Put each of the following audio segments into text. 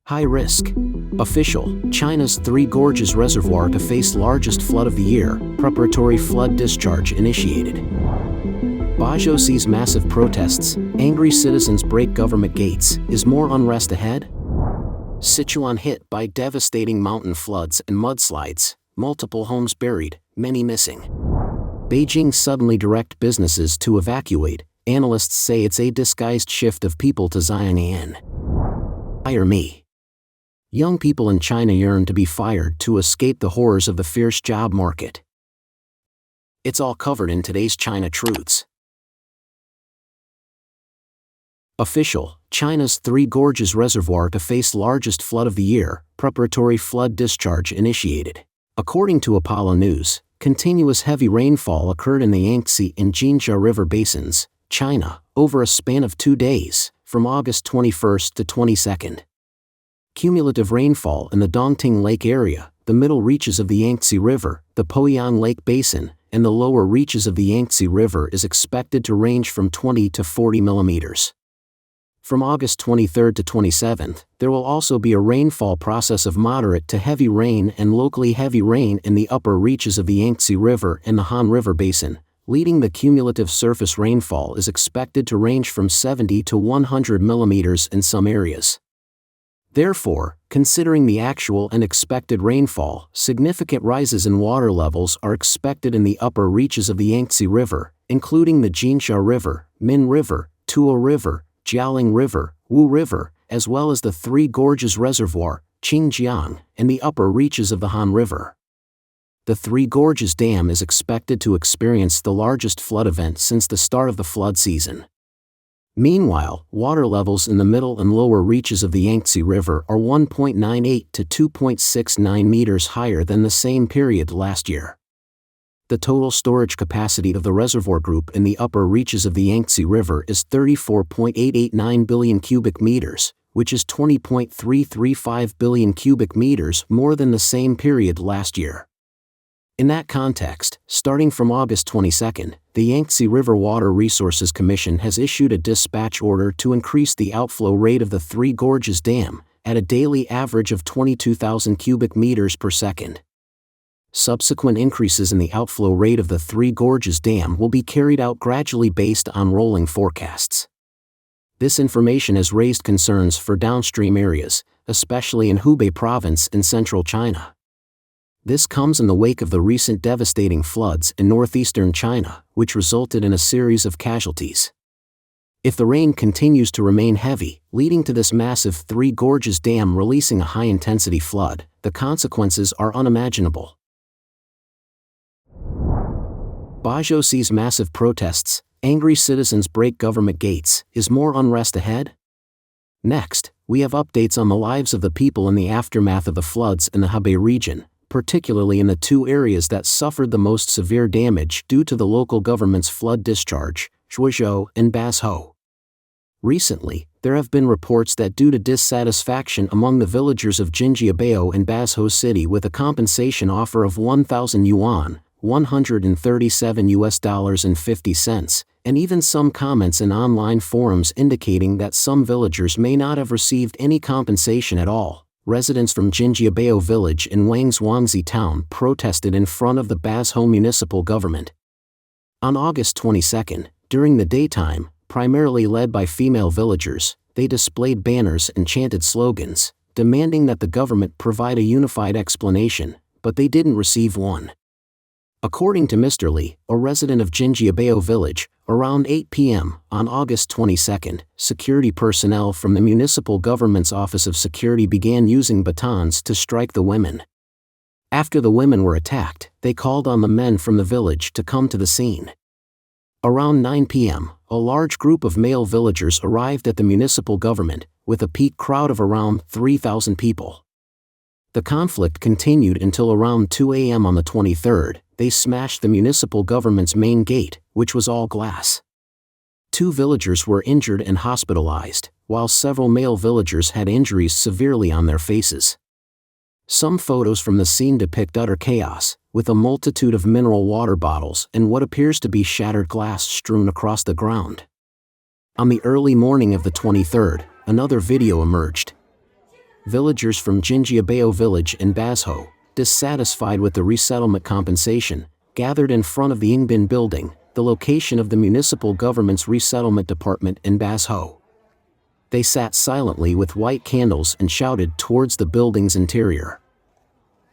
High risk. Official, China's Three Gorges Reservoir to face largest flood of the year, preparatory flood discharge initiated. Bazhou sees massive protests, angry citizens break government gates, is more unrest ahead? Sichuan hit by devastating mountain floods and mudslides, multiple homes buried, many missing. Beijing suddenly direct businesses to evacuate, analysts say it's a disguised shift of people to Xiong'an. Hire me. Young people in China yearn to be fired to escape the horrors of the fierce job market. It's all covered in today's China Truths. Official, China's Three Gorges Reservoir to face largest flood of the year, preparatory flood discharge initiated. According to Apollo News, continuous heavy rainfall occurred in the Yangtze and Jinsha River basins, China, over a span of 2 days, from August 21 to 22. Cumulative rainfall in the Dongting Lake area, the middle reaches of the Yangtze River, the Poyang Lake Basin, and the lower reaches of the Yangtze River is expected to range from 20 to 40 millimeters. From August 23 to 27, there will also be a rainfall process of moderate to heavy rain and locally heavy rain in the upper reaches of the Yangtze River and the Han River Basin, leading the cumulative surface rainfall is expected to range from 70 to 100 millimeters in some areas. Therefore, considering the actual and expected rainfall, significant rises in water levels are expected in the upper reaches of the Yangtze River, including the Jinsha River, Min River, Tuo River, Jialing River, Wu River, as well as the Three Gorges Reservoir, Xingjiang, and the upper reaches of the Han River. The Three Gorges Dam is expected to experience the largest flood event since the start of the flood season. Meanwhile, water levels in the middle and lower reaches of the Yangtze River are 1.98 to 2.69 meters higher than the same period last year. The total storage capacity of the reservoir group in the upper reaches of the Yangtze River is 34.889 billion cubic meters, which is 20.335 billion cubic meters more than the same period last year. In that context, starting from August 22, the Yangtze River Water Resources Commission has issued a dispatch order to increase the outflow rate of the Three Gorges Dam at a daily average of 22,000 cubic meters per second. Subsequent increases in the outflow rate of the Three Gorges Dam will be carried out gradually based on rolling forecasts. This information has raised concerns for downstream areas, especially in Hubei province in central China. This comes in the wake of the recent devastating floods in northeastern China, which resulted in a series of casualties. If the rain continues to remain heavy, leading to this massive Three Gorges Dam releasing a high-intensity flood, the consequences are unimaginable. Bazhou sees massive protests, angry citizens break government gates, is more unrest ahead? Next, we have updates on the lives of the people in the aftermath of the floods in the Hebei region, particularly in the two areas that suffered the most severe damage due to the local government's flood discharge, Guizhou and Bazhou. Recently, there have been reports that due to dissatisfaction among the villagers of Jinjiabao and Bazhou City with a compensation offer of 1,000 yuan, $137.50, and even some comments in online forums indicating that some villagers may not have received any compensation at all, residents from Jinjiabao village in Wangzuangzi town protested in front of the Bazhou municipal government. On August 22, during the daytime, primarily led by female villagers, they displayed banners and chanted slogans, demanding that the government provide a unified explanation, but they didn't receive one. According to Mr. Li, a resident of Jinjiabao village, around 8 p.m. on August 22, security personnel from the municipal government's Office of Security began using batons to strike the women. After the women were attacked, they called on the men from the village to come to the scene. Around 9 p.m., a large group of male villagers arrived at the municipal government, with a peak crowd of around 3,000 people. The conflict continued until around 2 a.m. on the 23rd. They smashed the municipal government's main gate, which was all glass. 2 villagers were injured and hospitalized, while several male villagers had injuries severely on their faces. Some photos from the scene depict utter chaos, with a multitude of mineral water bottles and what appears to be shattered glass strewn across the ground. On the early morning of the 23rd, another video emerged. Villagers from Jinjiabao village in Bazhou, dissatisfied with the resettlement compensation, gathered in front of the Yingbin building, the location of the municipal government's resettlement department in Bazhou. They sat silently with white candles and shouted towards the building's interior.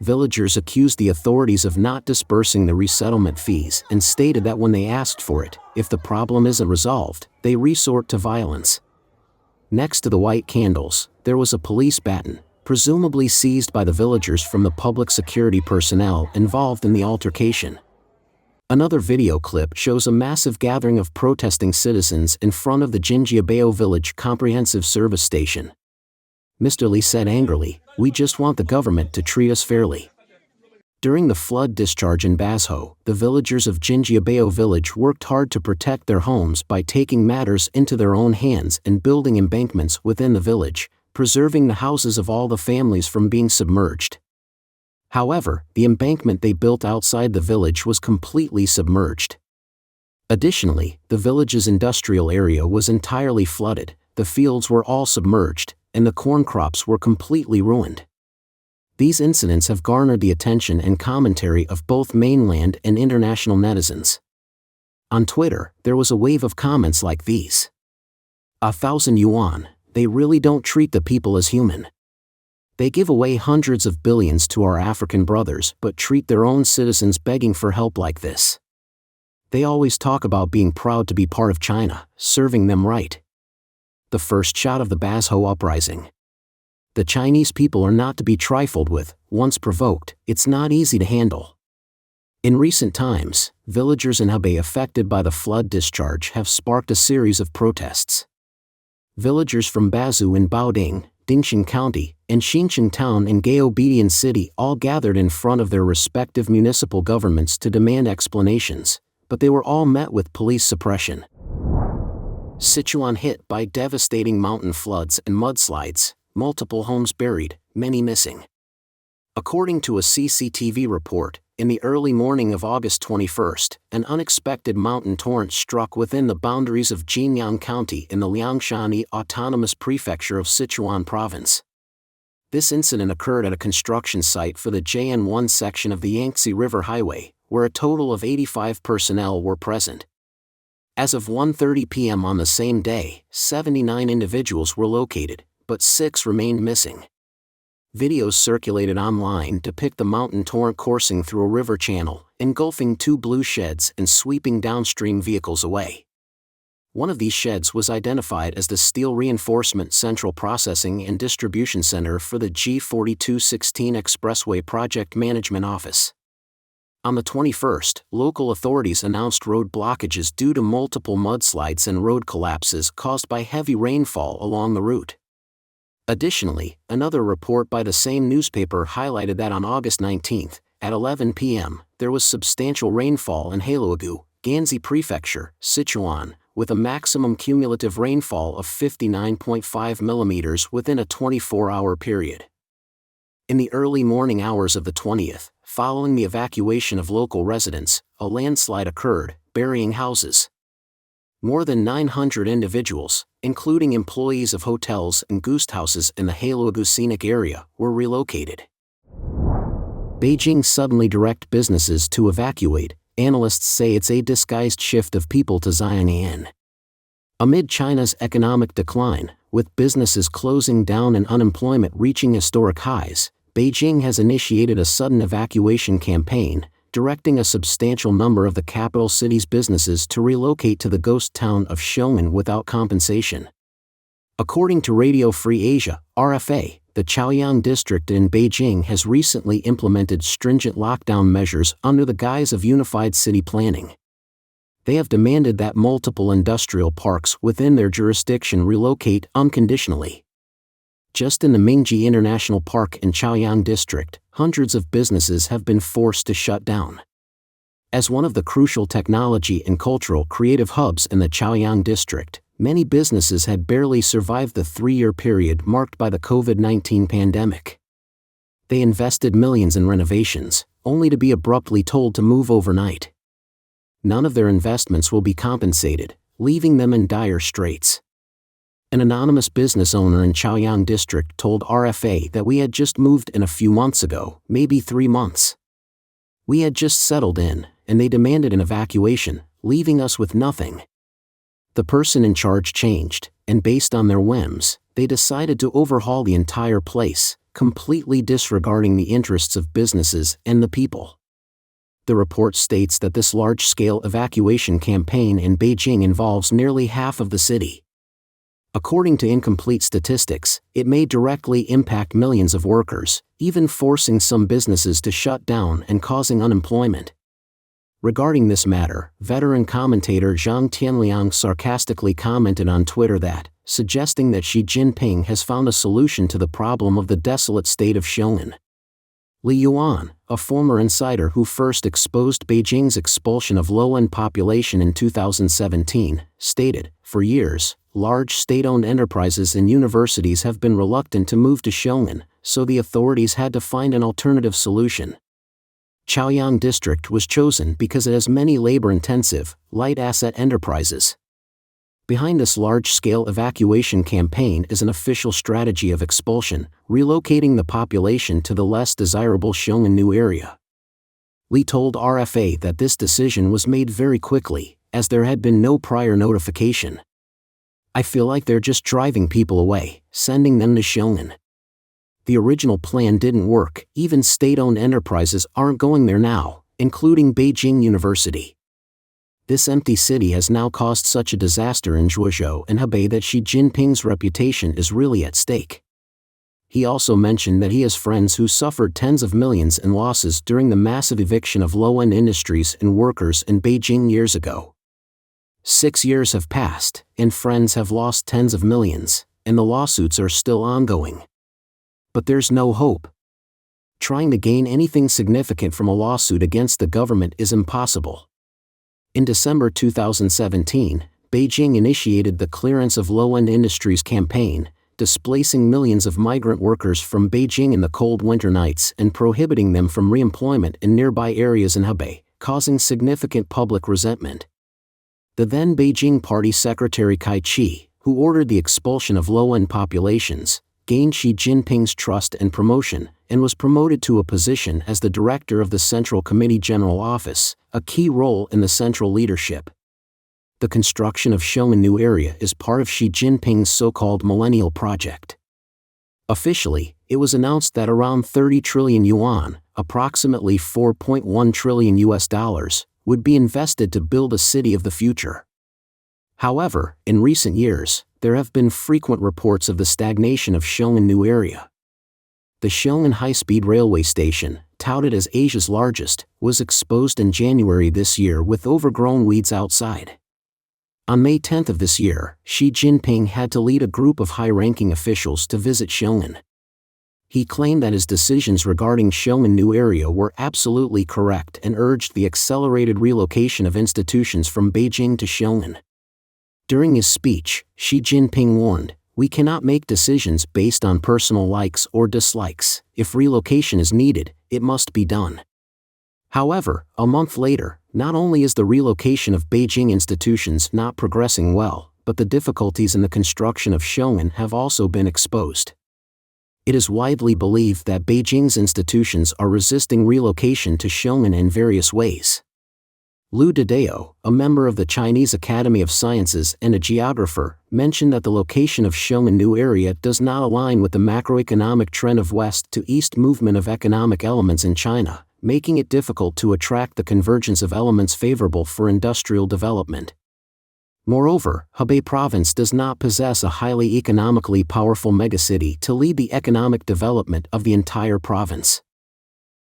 Villagers accused the authorities of not disbursing the resettlement fees and stated that when they asked for it, if the problem isn't resolved, they resort to violence. Next to the white candles, there was a police baton, presumably seized by the villagers from the public security personnel involved in the altercation. Another video clip shows a massive gathering of protesting citizens in front of the Jinjiabao village comprehensive service station. Mr. Li said angrily, "We just want the government to treat us fairly." During the flood discharge in Bazhou, the villagers of Jinjiabao village worked hard to protect their homes by taking matters into their own hands and building embankments within the village, preserving the houses of all the families from being submerged. However, the embankment they built outside the village was completely submerged. Additionally, the village's industrial area was entirely flooded, the fields were all submerged, and the corn crops were completely ruined. These incidents have garnered the attention and commentary of both mainland and international netizens. On Twitter, there was a wave of comments like these. 1,000 yuan, they really don't treat the people as human. They give away hundreds of billions to our African brothers but treat their own citizens begging for help like this. They always talk about being proud to be part of China, serving them right. The first shot of the Bazhou uprising. The Chinese people are not to be trifled with. Once provoked, it's not easy to handle. In recent times, villagers in Hebei affected by the flood discharge have sparked a series of protests. Villagers from Bazhou in Baoding, Dingshan County, and Xincheng Town in Gaobedian City all gathered in front of their respective municipal governments to demand explanations, but they were all met with police suppression. Sichuan hit by devastating mountain floods and mudslides, multiple homes buried, many missing. According to a CCTV report, in the early morning of August 21, an unexpected mountain torrent struck within the boundaries of Jinyang County in the Liangshan Autonomous Prefecture of Sichuan Province. This incident occurred at a construction site for the JN1 section of the Yangtze River Highway, where a total of 85 personnel were present. As of 1:30 p.m. on the same day, 79 individuals were located, but 6 remained missing. Videos circulated online depict the mountain torrent coursing through a river channel, engulfing 2 blue sheds and sweeping downstream vehicles away. One of these sheds was identified as the Steel Reinforcement Central Processing and Distribution Center for the G4216 Expressway Project Management Office. On the 21st, local authorities announced road blockages due to multiple mudslides and road collapses caused by heavy rainfall along the route. Additionally, another report by the same newspaper highlighted that on August 19, at 11 p.m., there was substantial rainfall in Heilongjiang, Ganzi Prefecture, Sichuan, with a maximum cumulative rainfall of 59.5 mm within a 24-hour period. In the early morning hours of the 20th, following the evacuation of local residents, a landslide occurred, burying houses. More than 900 individuals, including employees of hotels and guest houses in the Heilongjiang scenic area, were relocated. Beijing suddenly directs businesses to evacuate. Analysts say it's a disguised shift of people to Xiong'an. Amid China's economic decline, with businesses closing down and unemployment reaching historic highs, Beijing has initiated a sudden evacuation campaign, directing a substantial number of the capital city's businesses to relocate to the ghost town of Xiong'an without compensation. According to Radio Free Asia, RFA, the Chaoyang district in Beijing has recently implemented stringent lockdown measures under the guise of unified city planning. They have demanded that multiple industrial parks within their jurisdiction relocate unconditionally. Just in the Mingji International Park in Chaoyang District, hundreds of businesses have been forced to shut down. As one of the crucial technology and cultural creative hubs in the Chaoyang District, many businesses had barely survived the 3-year period marked by the COVID-19 pandemic. They invested millions in renovations, only to be abruptly told to move overnight. None of their investments will be compensated, leaving them in dire straits. An anonymous business owner in Xiong'an district told RFA that we had just moved in a few months ago, maybe 3 months. We had just settled in, and they demanded an evacuation, leaving us with nothing. The person in charge changed, and based on their whims, they decided to overhaul the entire place, completely disregarding the interests of businesses and the people. The report states that this large-scale evacuation campaign in Beijing involves nearly half of the city. According to incomplete statistics, it may directly impact millions of workers, even forcing some businesses to shut down and causing unemployment. Regarding this matter, veteran commentator Zhang Tianliang sarcastically commented on Twitter that, suggesting that Xi Jinping has found a solution to the problem of the desolate state of Xiong'an. Li Yuan, a former insider who first exposed Beijing's expulsion of low-end population in 2017, stated, "For years, large state-owned enterprises and universities have been reluctant to move to Xiong'an, so the authorities had to find an alternative solution." Chaoyang district was chosen because it has many labor-intensive, light-asset enterprises. Behind this large-scale evacuation campaign is an official strategy of expulsion, relocating the population to the less desirable Xiong'an new area. Li told RFA that this decision was made very quickly, as there had been no prior notification. "I feel like they're just driving people away, sending them to Xiong'an. The original plan didn't work, even state-owned enterprises aren't going there now, including Beijing University. This empty city has now caused such a disaster in Zhuozhou and Hebei that Xi Jinping's reputation is really at stake." He also mentioned that he has friends who suffered tens of millions in losses during the massive eviction of low-end industries and workers in Beijing years ago. 6 years have passed, and friends have lost tens of millions, and the lawsuits are still ongoing. But there's no hope. Trying to gain anything significant from a lawsuit against the government is impossible. In December 2017, Beijing initiated the Clearance of Low-End Industries campaign, displacing millions of migrant workers from Beijing in the cold winter nights and prohibiting them from re-employment in nearby areas in Hebei, causing significant public resentment. The then Beijing Party Secretary Kai Chi, who ordered the expulsion of low-end populations, gained Xi Jinping's trust and promotion, and was promoted to a position as the director of the Central Committee General Office, a key role in the central leadership. The construction of Xiong'an New Area is part of Xi Jinping's so-called Millennial Project. Officially, it was announced that around 30 trillion yuan, approximately $4.1 trillion US, would be invested to build a city of the future. However, in recent years, there have been frequent reports of the stagnation of Xiong'an New Area. The Xiong'an high-speed railway station, touted as Asia's largest, was exposed in January this year with overgrown weeds outside. On May 10 of this year, Xi Jinping had to lead a group of high-ranking officials to visit Xiong'an. He claimed that his decisions regarding Xiong'an New Area were absolutely correct and urged the accelerated relocation of institutions from Beijing to Xiong'an. During his speech, Xi Jinping warned, "We cannot make decisions based on personal likes or dislikes. If relocation is needed, it must be done." However, a month later, not only is the relocation of Beijing institutions not progressing well, but the difficulties in the construction of Xiong'an have also been exposed. It is widely believed that Beijing's institutions are resisting relocation to Xiong'an in various ways. Liu Dedeo, a member of the Chinese Academy of Sciences and a geographer, mentioned that the location of Xiong'an New Area does not align with the macroeconomic trend of west to east movement of economic elements in China, making it difficult to attract the convergence of elements favorable for industrial development. Moreover, Hebei province does not possess a highly economically powerful megacity to lead the economic development of the entire province.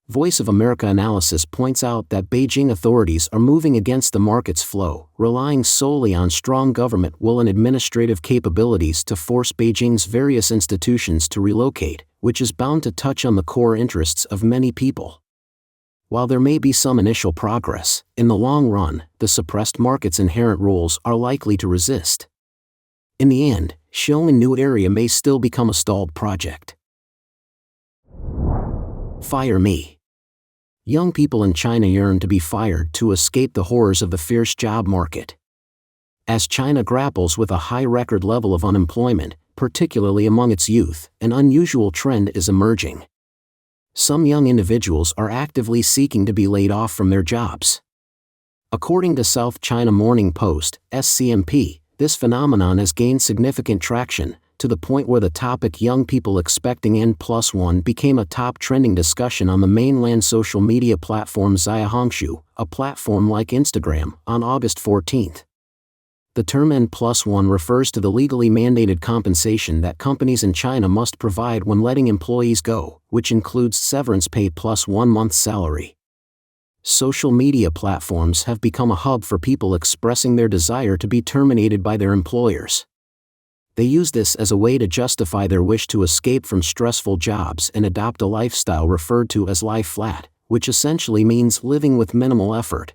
Voice of America Analysis points out that Beijing authorities are moving against the market's flow, relying solely on strong government will and administrative capabilities to force Beijing's various institutions to relocate, which is bound to touch on the core interests of many people. While there may be some initial progress, in the long run, the suppressed market's inherent rules are likely to resist. In the end, Xiong'an New Area may still become a stalled project. Fire me. Young people in China yearn to be fired to escape the horrors of the fierce job market. As China grapples with a high record level of unemployment, particularly among its youth, an unusual trend is emerging. Some young individuals are actively seeking to be laid off from their jobs. According to South China Morning Post, SCMP, this phenomenon has gained significant traction, to the point where the topic young people expecting N+1 became a top trending discussion on the mainland social media platform Xiong'an, a platform like Instagram, on August 14. The term N+1 refers to the legally mandated compensation that companies in China must provide when letting employees go, which includes severance pay plus 1 month's salary. Social media platforms have become a hub for people expressing their desire to be terminated by their employers. They use this as a way to justify their wish to escape from stressful jobs and adopt a lifestyle referred to as lie flat, which essentially means living with minimal effort.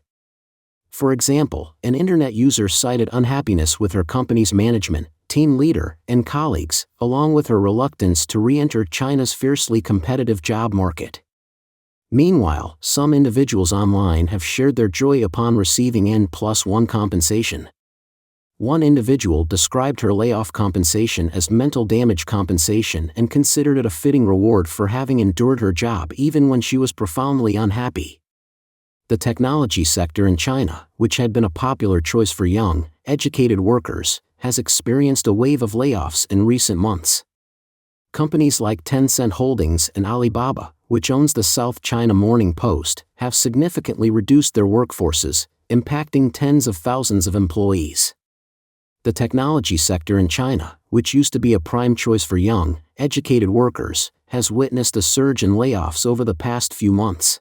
For example, an internet user cited unhappiness with her company's management, team leader, and colleagues, along with her reluctance to re-enter China's fiercely competitive job market. Meanwhile, some individuals online have shared their joy upon receiving N+1 compensation. One individual described her layoff compensation as mental damage compensation and considered it a fitting reward for having endured her job even when she was profoundly unhappy. The technology sector in China, which had been a popular choice for young, educated workers, has experienced a wave of layoffs in recent months. Companies like Tencent Holdings and Alibaba, which owns the South China Morning Post, have significantly reduced their workforces, impacting tens of thousands of employees. The technology sector in China, which used to be a prime choice for young, educated workers, has witnessed a surge in layoffs over the past few months.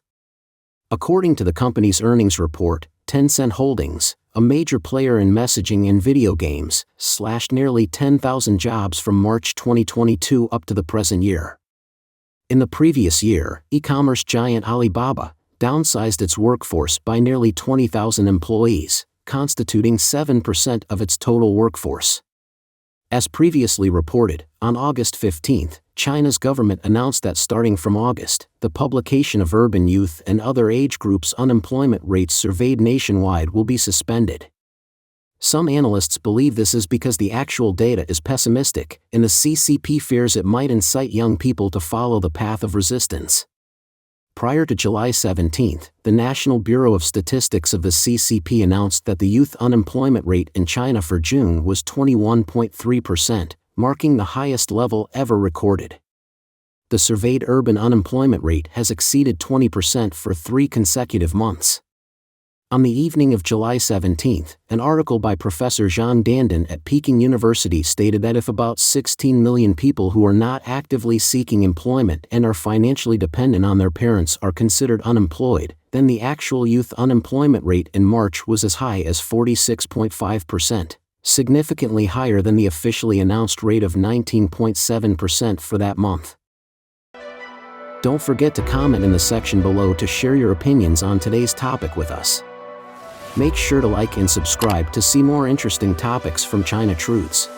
According to the company's earnings report, Tencent Holdings, a major player in messaging and video games, slashed nearly 10,000 jobs from March 2022 up to the present year. In the previous year, e-commerce giant Alibaba downsized its workforce by nearly 20,000 employees, constituting 7% of its total workforce. As previously reported, on August 15, China's government announced that starting from August, the publication of urban youth and other age groups' unemployment rates surveyed nationwide will be suspended. Some analysts believe this is because the actual data is pessimistic, and the CCP fears it might incite young people to follow the path of resistance. Prior to July 17, the National Bureau of Statistics of the CCP announced that the youth unemployment rate in China for June was 21.3%, marking the highest level ever recorded. The surveyed urban unemployment rate has exceeded 20% for 3 consecutive months. On the evening of July 17, an article by Professor Zhang Dandan at Peking University stated that if about 16 million people who are not actively seeking employment and are financially dependent on their parents are considered unemployed, then the actual youth unemployment rate in March was as high as 46.5%, significantly higher than the officially announced rate of 19.7% for that month. Don't forget to comment in the section below to share your opinions on today's topic with us. Make sure to like and subscribe to see more interesting topics from China Truths.